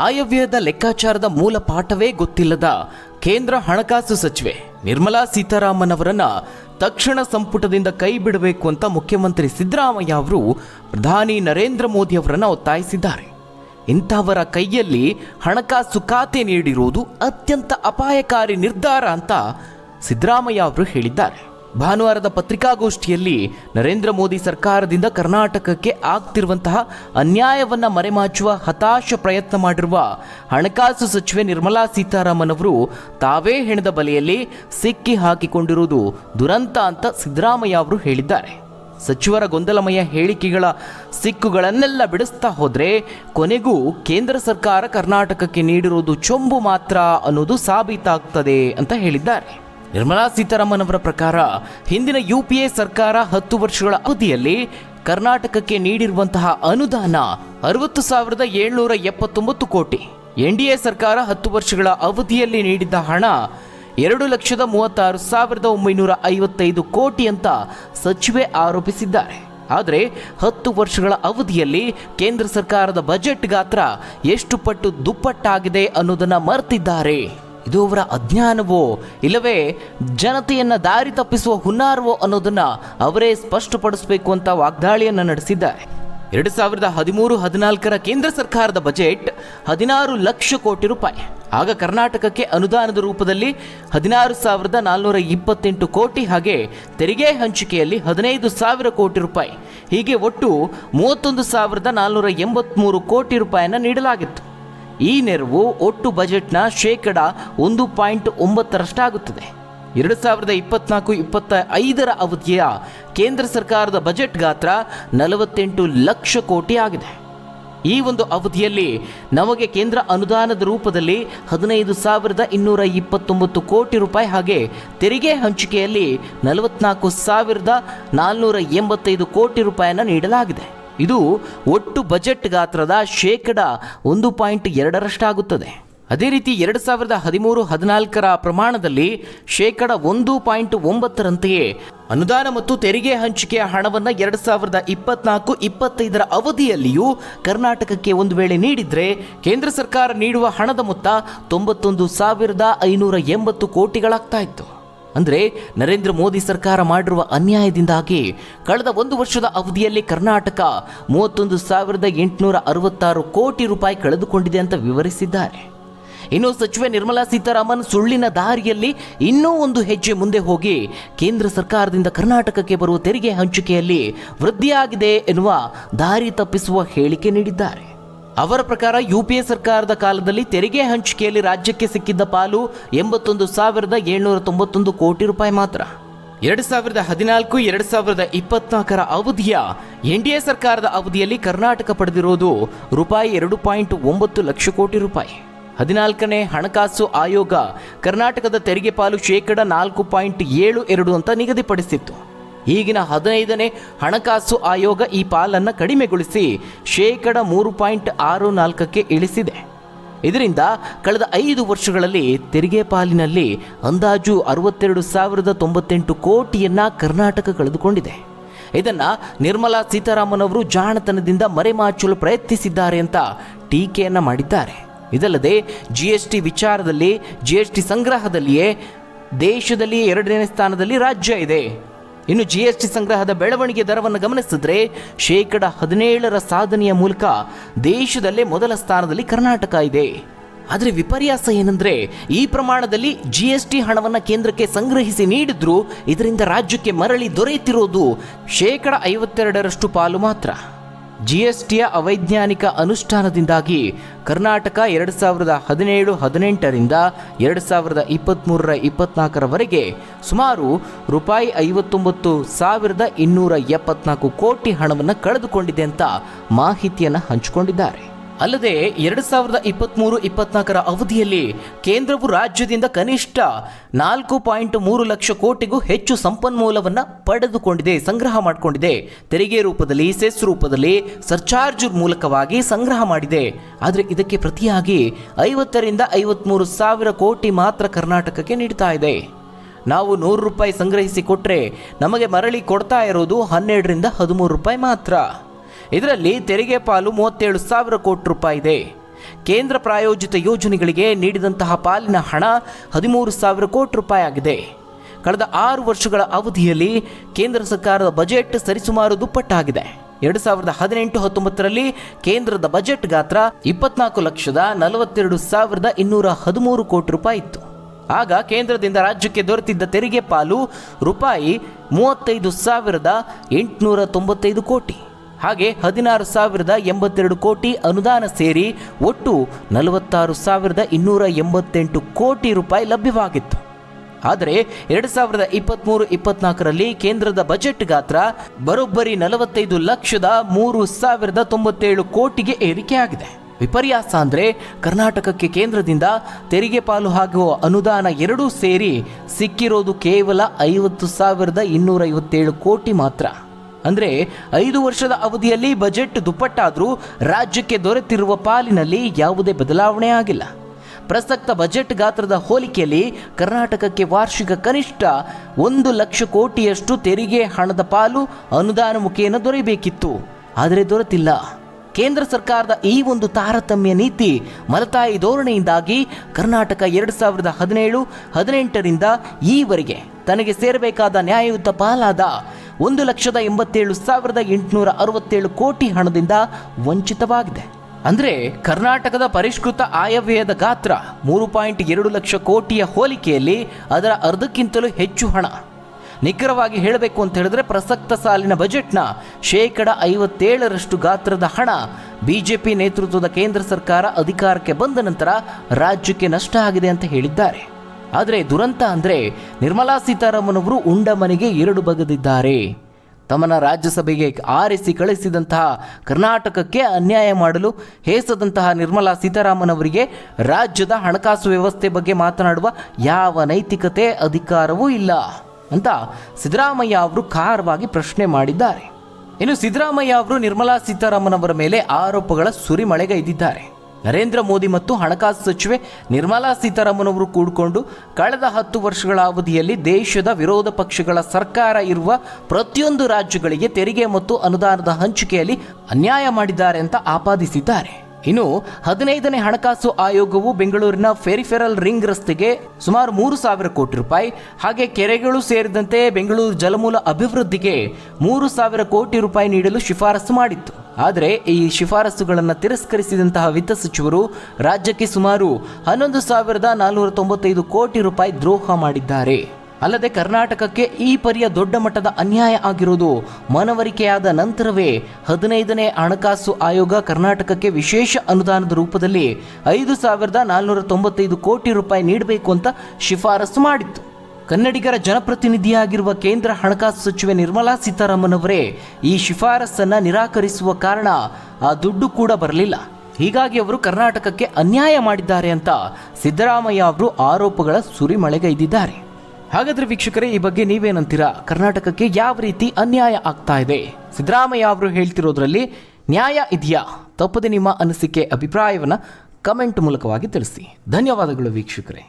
ಆಯವ್ಯಯದ ಲೆಕ್ಕಾಚಾರದ ಮೂಲ ಪಾಠವೇ ಗೊತ್ತಿಲ್ಲದ ಕೇಂದ್ರ ಹಣಕಾಸು ಸಚಿವೆ ನಿರ್ಮಲಾ ಸೀತಾರಾಮನ್ ಅವರನ್ನ ತಕ್ಷಣ ಸಂಪುಟದಿಂದ ಕೈ ಬಿಡಬೇಕು ಅಂತ ಮುಖ್ಯಮಂತ್ರಿ ಸಿದ್ದರಾಮಯ್ಯ ಅವರು ಪ್ರಧಾನಿ ನರೇಂದ್ರ ಮೋದಿ ಅವರನ್ನು ಒತ್ತಾಯಿಸಿದ್ದಾರೆ. ಇಂಥವರ ಕೈಯಲ್ಲಿ ಹಣಕಾಸು ಖಾತೆ ನೀಡಿರುವುದು ಅತ್ಯಂತ ಅಪಾಯಕಾರಿ ನಿರ್ಧಾರ ಅಂತ ಸಿದ್ದರಾಮಯ್ಯ ಅವರು ಹೇಳಿದ್ದಾರೆ. ಭಾನುವಾರದ ಪತ್ರಿಕಾಗೋಷ್ಠಿಯಲ್ಲಿ ನರೇಂದ್ರ ಮೋದಿ ಸರ್ಕಾರದಿಂದ ಕರ್ನಾಟಕಕ್ಕೆ ಆಗ್ತಿರುವಂತಹ ಅನ್ಯಾಯವನ್ನು ಮರೆಮಾಚುವ ಹತಾಶ ಪ್ರಯತ್ನ ಮಾಡಿರುವ ಹಣಕಾಸು ಸಚಿವೆ ನಿರ್ಮಲಾ ಸೀತಾರಾಮನ್ ಅವರು ತಾವೇ ಹೆಣದ ಬಲೆಯಲ್ಲಿ ಸಿಕ್ಕಿ ಹಾಕಿಕೊಂಡಿರುವುದು ದುರಂತ ಅಂತ ಸಿದ್ದರಾಮಯ್ಯ ಅವರು ಹೇಳಿದ್ದಾರೆ. ಸಚಿವರ ಗೊಂದಲಮಯ ಹೇಳಿಕೆಗಳ ಸಿಕ್ಕುಗಳನ್ನೆಲ್ಲ ಬಿಡಿಸ್ತಾ ಹೋದರೆ ಕೊನೆಗೂ ಕೇಂದ್ರ ಸರ್ಕಾರ ಕರ್ನಾಟಕಕ್ಕೆ ನೀಡಿರುವುದು ಚೊಂಬು ಮಾತ್ರ ಅನ್ನೋದು ಸಾಬೀತಾಗ್ತದೆ ಅಂತ ಹೇಳಿದ್ದಾರೆ. ನಿರ್ಮಲಾ ಸೀತಾರಾಮನ್ ಅವರ ಪ್ರಕಾರ ಹಿಂದಿನ UPA ಸರ್ಕಾರ 10 ವರ್ಷಗಳ ಅವಧಿಯಲ್ಲಿ ಕರ್ನಾಟಕಕ್ಕೆ ನೀಡಿರುವಂತಹ ಅನುದಾನ 60,779 ಕೋಟಿ. NDA ಸರ್ಕಾರ 10 ವರ್ಷಗಳ ಅವಧಿಯಲ್ಲಿ ನೀಡಿದ್ದ ಹಣ 2,36,955 ಕೋಟಿ ಅಂತ ಸಚಿವೆ ಆರೋಪಿಸಿದ್ದಾರೆ. ಆದರೆ 10 ವರ್ಷಗಳ ಅವಧಿಯಲ್ಲಿ ಕೇಂದ್ರ ಸರ್ಕಾರದ ಬಜೆಟ್ ಗಾತ್ರ ಎಷ್ಟು ಪಟ್ಟು ದುಪ್ಪಟ್ಟಾಗಿದೆ ಅನ್ನೋದನ್ನು ಮರೆತಿದ್ದಾರೆ. ಇದು ಅವರ ಅಜ್ಞಾನವೋ ಇಲ್ಲವೇ ಜನತೆಯನ್ನು ದಾರಿ ತಪ್ಪಿಸುವ ಹುನ್ನಾರವೋ ಅನ್ನೋದನ್ನು ಅವರೇ ಸ್ಪಷ್ಟಪಡಿಸಬೇಕು ಅಂತ ವಾಗ್ದಾಳಿಯನ್ನು ನಡೆಸಿದ್ದಾರೆ. 2013-14 ಕೇಂದ್ರ ಸರ್ಕಾರದ ಬಜೆಟ್ 16 ಲಕ್ಷ ಕೋಟಿ ರೂಪಾಯಿ. ಆಗ ಕರ್ನಾಟಕಕ್ಕೆ ಅನುದಾನದ ರೂಪದಲ್ಲಿ 16,428 ಕೋಟಿ, ಹಾಗೆ ತೆರಿಗೆ ಹಂಚಿಕೆಯಲ್ಲಿ 15,000 ಕೋಟಿ ರೂಪಾಯಿ, ಹೀಗೆ ಒಟ್ಟು 31,483 ಕೋಟಿ ರೂಪಾಯಿಯನ್ನು ನೀಡಲಾಗಿತ್ತು. ಈ ನೆರವು ಒಟ್ಟು ಬಜೆಟ್ನ 1.9%. 2024-25 ಅವಧಿಯ ಕೇಂದ್ರ ಸರ್ಕಾರದ ಬಜೆಟ್ ಗಾತ್ರ 48 ಲಕ್ಷ ಕೋಟಿ ಆಗಿದೆ. ಈ ಒಂದು ಅವಧಿಯಲ್ಲಿ ನಮಗೆ ಕೇಂದ್ರ ಅನುದಾನದ ರೂಪದಲ್ಲಿ 15,229 ಕೋಟಿ ರೂಪಾಯಿ, ಹಾಗೆ ತೆರಿಗೆ ಹಂಚಿಕೆಯಲ್ಲಿ 44,485 ಕೋಟಿ ರೂಪಾಯಿಯನ್ನು ನೀಡಲಾಗಿದೆ. ಇದು ಒಟ್ಟು ಬಜೆಟ್ ಗಾತ್ರದ 1.2%. ಅದೇ ರೀತಿ 2013-14 ಪ್ರಮಾಣದಲ್ಲಿ 1.9%ರಂತೆಯೇ ಅನುದಾನ ಮತ್ತು ತೆರಿಗೆ ಹಂಚಿಕೆಯ ಹಣವನ್ನು 2024-25 ಅವಧಿಯಲ್ಲಿಯೂ ಕರ್ನಾಟಕಕ್ಕೆ ಒಂದು ವೇಳೆ ನೀಡಿದರೆ ಕೇಂದ್ರ ಸರ್ಕಾರ ನೀಡುವ ಹಣದ ಮೊತ್ತ 91,580 ಕೋಟಿಗಳಾಗ್ತಾ ಇತ್ತು. ಅಂದರೆ ನರೇಂದ್ರ ಮೋದಿ ಸರ್ಕಾರ ಮಾಡಿರುವ ಅನ್ಯಾಯದಿಂದಾಗಿ ಕಳೆದ 1 ವರ್ಷದ ಅವಧಿಯಲ್ಲಿ ಕರ್ನಾಟಕ 31,866 ಕೋಟಿ ರೂಪಾಯಿ ಕಳೆದುಕೊಂಡಿದೆ ಅಂತ ವಿವರಿಸಿದ್ದಾರೆ. ಇನ್ನು ಸಚಿವೆ ನಿರ್ಮಲಾ ಸೀತಾರಾಮನ್ ಸುಳ್ಳಿನ ದಾರಿಯಲ್ಲಿ ಇನ್ನೂ ಒಂದು ಹೆಜ್ಜೆ ಮುಂದೆ ಹೋಗಿ ಕೇಂದ್ರ ಸರ್ಕಾರದಿಂದ ಕರ್ನಾಟಕಕ್ಕೆ ಬರುವ ತೆರಿಗೆ ಹಂಚಿಕೆಯಲ್ಲಿ ವೃದ್ಧಿಯಾಗಿದೆ ಎನ್ನುವ ದಾರಿ ತಪ್ಪಿಸುವ ಹೇಳಿಕೆ ನೀಡಿದ್ದಾರೆ. ಅವರ ಪ್ರಕಾರ UPA ಸರ್ಕಾರದ ಕಾಲದಲ್ಲಿ ತೆರಿಗೆ ಹಂಚಿಕೆಯಲ್ಲಿ ರಾಜ್ಯಕ್ಕೆ ಸಿಕ್ಕಿದ್ದ ಪಾಲು 81,791 ಕೋಟಿ ರೂಪಾಯಿ ಮಾತ್ರ. 2014-2024 ಅವಧಿಯ NDA ಸರ್ಕಾರದ ಅವಧಿಯಲ್ಲಿ ಕರ್ನಾಟಕ ಪಡೆದಿರೋದು ರೂಪಾಯಿ 2.9 ಲಕ್ಷ ಕೋಟಿ ರೂಪಾಯಿ. 14ನೇ ಹಣಕಾಸು ಆಯೋಗ ಕರ್ನಾಟಕದ ತೆರಿಗೆ ಪಾಲು 4.72 ಅಂತ ನಿಗದಿಪಡಿಸಿತ್ತು. ಈಗಿನ 15ನೇ ಹಣಕಾಸು ಆಯೋಗ ಈ ಪಾಲನ್ನು ಕಡಿಮೆಗೊಳಿಸಿ 3.64ಕ್ಕೆ ಇಳಿಸಿದೆ. ಇದರಿಂದ ಕಳೆದ 5 ವರ್ಷಗಳಲ್ಲಿ ತೆರಿಗೆ ಪಾಲಿನಲ್ಲಿ ಅಂದಾಜು 62,098 ಕೋಟಿಯನ್ನು ಕರ್ನಾಟಕ ಕಳೆದುಕೊಂಡಿದೆ. ಇದನ್ನು ನಿರ್ಮಲಾ ಸೀತಾರಾಮನ್ ಅವರು ಜಾಣತನದಿಂದ ಮರೆಮಾಚಲು ಪ್ರಯತ್ನಿಸಿದ್ದಾರೆ ಅಂತ ಟೀಕೆಯನ್ನು ಮಾಡಿದ್ದಾರೆ. ಇದಲ್ಲದೆ GST ವಿಚಾರದಲ್ಲಿ GST ಸಂಗ್ರಹದಲ್ಲಿಯೇ ದೇಶದಲ್ಲಿ 2ನೇ ಸ್ಥಾನದಲ್ಲಿ ರಾಜ್ಯ ಇದೆ. ಇನ್ನು GST ಸಂಗ್ರಹದ ಬೆಳವಣಿಗೆ ದರವನ್ನು ಗಮನಿಸಿದ್ರೆ 17% ಸಾಧನೆಯ ಮೂಲಕ ದೇಶದಲ್ಲೇ ಮೊದಲ ಸ್ಥಾನದಲ್ಲಿ ಕರ್ನಾಟಕ ಇದೆ. ಆದರೆ ವಿಪರ್ಯಾಸ ಏನಂದ್ರೆ ಈ ಪ್ರಮಾಣದಲ್ಲಿ GST ಹಣವನ್ನು ಕೇಂದ್ರಕ್ಕೆ ಸಂಗ್ರಹಿಸಿ ನೀಡಿದ್ರೂ ಇದರಿಂದ ರಾಜ್ಯಕ್ಕೆ ಮರಳಿ ದೊರೆಯುತ್ತಿರೋದು 52% ಪಾಲು ಮಾತ್ರ. GSTಯ ಅವೈಜ್ಞಾನಿಕ ಅನುಷ್ಠಾನದಿಂದಾಗಿ ಕರ್ನಾಟಕ 2017-18ರಿಂದ 2023-24 ಸುಮಾರು ರೂಪಾಯಿ 59,274 ಕೋಟಿ ಹಣವನ್ನು ಕಳೆದುಕೊಂಡಿದೆ ಅಂತ ಮಾಹಿತಿಯನ್ನು ಹಂಚಿಕೊಂಡಿದ್ದಾರೆ. ಅಲ್ಲದೆ 2023-24 ಅವಧಿಯಲ್ಲಿ ಕೇಂದ್ರವು ರಾಜ್ಯದಿಂದ ಕನಿಷ್ಠ 4.3 ಲಕ್ಷ ಕೋಟಿಗೂ ಹೆಚ್ಚು ಸಂಪನ್ಮೂಲವನ್ನು ಪಡೆದುಕೊಂಡಿದೆ, ಸಂಗ್ರಹ ಮಾಡಿಕೊಂಡಿದೆ. ತೆರಿಗೆ ರೂಪದಲ್ಲಿ, ಸೆಸ್ ರೂಪದಲ್ಲಿ, ಸರ್ಚಾರ್ಜ್ ಮೂಲಕವಾಗಿ ಸಂಗ್ರಹ ಮಾಡಿದೆ. ಆದರೆ ಇದಕ್ಕೆ ಪ್ರತಿಯಾಗಿ 50,000-53 ಸಾವಿರ ಕೋಟಿ ಮಾತ್ರ ಕರ್ನಾಟಕಕ್ಕೆ ನೀಡ್ತಾ ಇದೆ. ನಾವು 100 ರೂಪಾಯಿ ಸಂಗ್ರಹಿಸಿ ಕೊಟ್ಟರೆ ನಮಗೆ ಮರಳಿ ಕೊಡ್ತಾ ಇರೋದು 12-13 ರೂಪಾಯಿ ಮಾತ್ರ. ಇದರಲ್ಲಿ ತೆರಿಗೆ ಪಾಲು 37,000 ಕೋಟಿ ರೂಪಾಯಿ ಇದೆ. ಕೇಂದ್ರ ಪ್ರಾಯೋಜಿತ ಯೋಜನೆಗಳಿಗೆ ನೀಡಿದಂತಹ ಪಾಲಿನ ಹಣ 13,000 ಕೋಟಿ ರೂಪಾಯಿ ಆಗಿದೆ. ಕಳೆದ 6 ವರ್ಷಗಳ ಅವಧಿಯಲ್ಲಿ ಕೇಂದ್ರ ಸರ್ಕಾರದ ಬಜೆಟ್ ಸರಿಸುಮಾರು ದುಪ್ಪಟ್ಟಾಗಿದೆ. 2018-19ರಲ್ಲಿ ಕೇಂದ್ರದ ಬಜೆಟ್ ಗಾತ್ರ 24,42,213 ಕೋಟಿ ರೂಪಾಯಿ ಇತ್ತು. ಆಗ ಕೇಂದ್ರದಿಂದ ರಾಜ್ಯಕ್ಕೆ ದೊರೆತಿದ್ದ ತೆರಿಗೆ ಪಾಲು ರೂಪಾಯಿ 35,895 ಕೋಟಿ. ಹಾಗೆ 16,082 ಕೋಟಿ ಅನುದಾನ ಸೇರಿ ಒಟ್ಟು 46,288 ಕೋಟಿ ರೂಪಾಯಿ ಲಭ್ಯವಾಗಿತ್ತು. ಆದರೆ 2023-24ರಲ್ಲಿ ಕೇಂದ್ರದ ಬಜೆಟ್ ಗಾತ್ರ ಬರೋಬ್ಬರಿ 45,03,097 ಕೋಟಿಗೆ ಏರಿಕೆಯಾಗಿದೆ. ವಿಪರ್ಯಾಸ ಅಂದರೆ ಕರ್ನಾಟಕಕ್ಕೆ ಕೇಂದ್ರದಿಂದ ತೆರಿಗೆ ಪಾಲು ಹಾಗೂ ಅನುದಾನ ಎರಡೂ ಸೇರಿ ಸಿಕ್ಕಿರೋದು ಕೇವಲ 50,257 ಕೋಟಿ ಮಾತ್ರ. ಅಂದರೆ 5 ವರ್ಷದ ಅವಧಿಯಲ್ಲಿ ಬಜೆಟ್ ದುಪ್ಪಟ್ಟಾದರೂ ರಾಜ್ಯಕ್ಕೆ ದೊರೆತಿರುವ ಪಾಲಿನಲ್ಲಿ ಯಾವುದೇ ಬದಲಾವಣೆ ಆಗಿಲ್ಲ. ಪ್ರಸಕ್ತ ಬಜೆಟ್ ಗಾತ್ರದ ಹೋಲಿಕೆಯಲ್ಲಿ ಕರ್ನಾಟಕಕ್ಕೆ ವಾರ್ಷಿಕ ಕನಿಷ್ಠ 1 ಲಕ್ಷ ಕೋಟಿಯಷ್ಟು ತೆರಿಗೆ ಹಣದ ಪಾಲು ಅನುದಾನ ಮುಖೇನ ದೊರೆಯಬೇಕಿತ್ತು, ಆದರೆ ದೊರೆತಿಲ್ಲ. ಕೇಂದ್ರ ಸರ್ಕಾರದ ಈ ಒಂದು ತಾರತಮ್ಯ ನೀತಿ ಮಲತಾಯಿ ಧೋರಣೆಯಿಂದಾಗಿ ಕರ್ನಾಟಕ 2017-18ರಿಂದ ಈವರೆಗೆ ತನಗೆ ಸೇರಬೇಕಾದ ನ್ಯಾಯಯುತ ಪಾಲಾದ 1,87,867 ಕೋಟಿ ಹಣದಿಂದ ವಂಚಿತವಾಗಿದೆ. ಅಂದರೆ ಕರ್ನಾಟಕದ ಪರಿಷ್ಕೃತ ಆಯವ್ಯಯದ ಗಾತ್ರ 3.2 ಲಕ್ಷ ಕೋಟಿಯ ಹೋಲಿಕೆಯಲ್ಲಿ ಅದರ ಅರ್ಧಕ್ಕಿಂತಲೂ ಹೆಚ್ಚು ಹಣ. ನಿಖರವಾಗಿ ಹೇಳಬೇಕು ಅಂತ ಹೇಳಿದ್ರೆ ಪ್ರಸಕ್ತ ಸಾಲಿನ ಬಜೆಟ್ನ 57% ಗಾತ್ರದ ಹಣ ಬಿಜೆಪಿ ನೇತೃತ್ವದ ಕೇಂದ್ರ ಸರ್ಕಾರ ಅಧಿಕಾರಕ್ಕೆ ಬಂದ ನಂತರ ರಾಜ್ಯಕ್ಕೆ ನಷ್ಟ ಆಗಿದೆ ಅಂತ ಹೇಳಿದ್ದಾರೆ. ಆದರೆ ದುರಂತ ಅಂದರೆ ನಿರ್ಮಲಾ ಸೀತಾರಾಮನ್ ಅವರು ಉಂಡ ಮನೆಗೆ 2 ಬಗೆದಿದ್ದಾರೆ. ತಮ್ಮನ್ನು ರಾಜ್ಯಸಭೆಗೆ ಆರಿಸಿ ಕಳಿಸಿದಂತಹ ಕರ್ನಾಟಕಕ್ಕೆ ಅನ್ಯಾಯ ಮಾಡಲು ಹೇಸದಂತಹ ನಿರ್ಮಲಾ ಸೀತಾರಾಮನ್ ಅವರಿಗೆ ರಾಜ್ಯದ ಹಣಕಾಸು ವ್ಯವಸ್ಥೆ ಬಗ್ಗೆ ಮಾತನಾಡುವ ಯಾವ ನೈತಿಕತೆ ಅಧಿಕಾರವೂ ಇಲ್ಲ ಅಂತ ಸಿದ್ದರಾಮಯ್ಯ ಅವರು ಖಾರವಾಗಿ ಪ್ರಶ್ನೆ ಮಾಡಿದ್ದಾರೆ. ಇನ್ನು ಸಿದ್ದರಾಮಯ್ಯ ಅವರು ನಿರ್ಮಲಾ ಸೀತಾರಾಮನ್ ಅವರ ಮೇಲೆ ಆರೋಪಗಳ ಸುರಿಮಳೆಗೈದಿದ್ದಾರೆ. ನರೇಂದ್ರ ಮೋದಿ ಮತ್ತು ಹಣಕಾಸು ಸಚಿವೆ ನಿರ್ಮಲಾ ಸೀತಾರಾಮನ್ ಅವರು ಕೂಡಿಕೊಂಡು ಕಳೆದ 10 ವರ್ಷಗಳ ಅವಧಿಯಲ್ಲಿ ದೇಶದ ವಿರೋಧ ಪಕ್ಷಗಳ ಸರ್ಕಾರ ಇರುವ ಪ್ರತಿಯೊಂದು ರಾಜ್ಯಗಳಿಗೆ ತೆರಿಗೆ ಮತ್ತು ಅನುದಾನದ ಹಂಚಿಕೆಯಲ್ಲಿ ಅನ್ಯಾಯ ಮಾಡಿದ್ದಾರೆ ಅಂತ ಆಪಾದಿಸಿದ್ದಾರೆ. ಇನ್ನು 15ನೇ ಹಣಕಾಸು ಆಯೋಗವು ಬೆಂಗಳೂರಿನ ಫೆರಿಫೆರಲ್ ರಿಂಗ್ ರಸ್ತೆಗೆ ಸುಮಾರು 3,000 ಕೋಟಿ ರೂಪಾಯಿ, ಹಾಗೆ ಕೆರೆಗಳು ಸೇರಿದಂತೆ ಬೆಂಗಳೂರು ಜಲಮೂಲ ಅಭಿವೃದ್ಧಿಗೆ 3,000 ಕೋಟಿ ರೂಪಾಯಿ ನೀಡಲು ಶಿಫಾರಸು ಮಾಡಿತ್ತು. ಆದರೆ ಈ ಶಿಫಾರಸುಗಳನ್ನು ತಿರಸ್ಕರಿಸಿದಂತಹ ವಿತ್ತ ಸಚಿವರು ರಾಜ್ಯಕ್ಕೆ ಸುಮಾರು 11,495 ಕೋಟಿ ರೂಪಾಯಿ ದ್ರೋಹ ಮಾಡಿದ್ದಾರೆ. ಅಲ್ಲದೆ ಕರ್ನಾಟಕಕ್ಕೆ ಈ ಪರಿಯ ದೊಡ್ಡ ಮಟ್ಟದ ಅನ್ಯಾಯ ಆಗಿರುವುದು ಮನವರಿಕೆಯಾದ ನಂತರವೇ 15ನೇ ಹಣಕಾಸು ಆಯೋಗ ಕರ್ನಾಟಕಕ್ಕೆ ವಿಶೇಷ ಅನುದಾನದ ರೂಪದಲ್ಲಿ 5,495 ಕೋಟಿ ರೂಪಾಯಿ ನೀಡಬೇಕು ಅಂತ ಶಿಫಾರಸು ಮಾಡಿತ್ತು. ಕನ್ನಡಿಗರ ಜನಪ್ರತಿನಿಧಿಯಾಗಿರುವ ಕೇಂದ್ರ ಹಣಕಾಸು ಸಚಿವೆ ನಿರ್ಮಲಾ ಸೀತಾರಾಮನ್ ಅವರೇ ಈ ಶಿಫಾರಸನ್ನು ನಿರಾಕರಿಸುವ ಕಾರಣ ಆ ದುಡ್ಡು ಕೂಡ ಬರಲಿಲ್ಲ. ಹೀಗಾಗಿ ಅವರು ಕರ್ನಾಟಕಕ್ಕೆ ಅನ್ಯಾಯ ಮಾಡಿದ್ದಾರೆ ಅಂತ ಸಿದ್ದರಾಮಯ್ಯ ಅವರು ಆರೋಪಗಳ ಸುರಿಮಳೆಗೈದಿದ್ದಾರೆ. ಹಾಗಾದ್ರೆ ವೀಕ್ಷಕರೇ, ಈ ಬಗ್ಗೆ ನೀವೇನಂತೀರಾ? ಕರ್ನಾಟಕಕ್ಕೆ ಯಾವ ರೀತಿ ಅನ್ಯಾಯ ಆಗ್ತಾ ಇದೆ? ಸಿದ್ದರಾಮಯ್ಯ ಅವರು ಹೇಳ್ತಿರೋದ್ರಲ್ಲಿ ನ್ಯಾಯ ಇದೆಯಾ? ತಪ್ಪದೆ ನಿಮ್ಮ ಅನಿಸಿಕೆ ಅಭಿಪ್ರಾಯವನ್ನು ಕಮೆಂಟ್ ಮೂಲಕವಾಗಿ ತಿಳಿಸಿ. ಧನ್ಯವಾದಗಳು ವೀಕ್ಷಕರೇ.